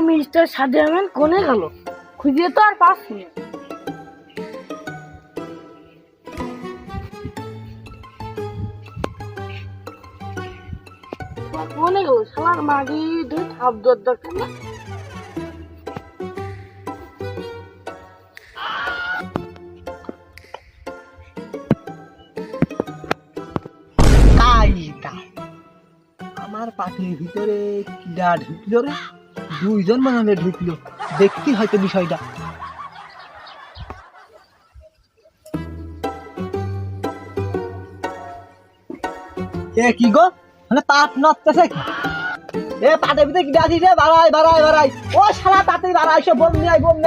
Mister সাদি আহমেদ কোনে গেল? খুঁজে তো আর পাচ্ছি না। কোনে গেল? শালার মাগি দুই থাপ দরকার না। আমার পাখির ভিতরে কিডা ঢুকলো রে? দুইজন মনে হয় ঢুকলো, দেখতে হয়তো বিষয়টা। এ কি গো, মানে পাট নড়তেছে কি? এ পাটের ভিতরে কিডা আছে রে? বাড়াই বাড়াই বাড়াই, ও শালা তাড়াতাড়ি বাড়াই, সে বোম নিয়ে আয়, বোম নিয়ে আয়।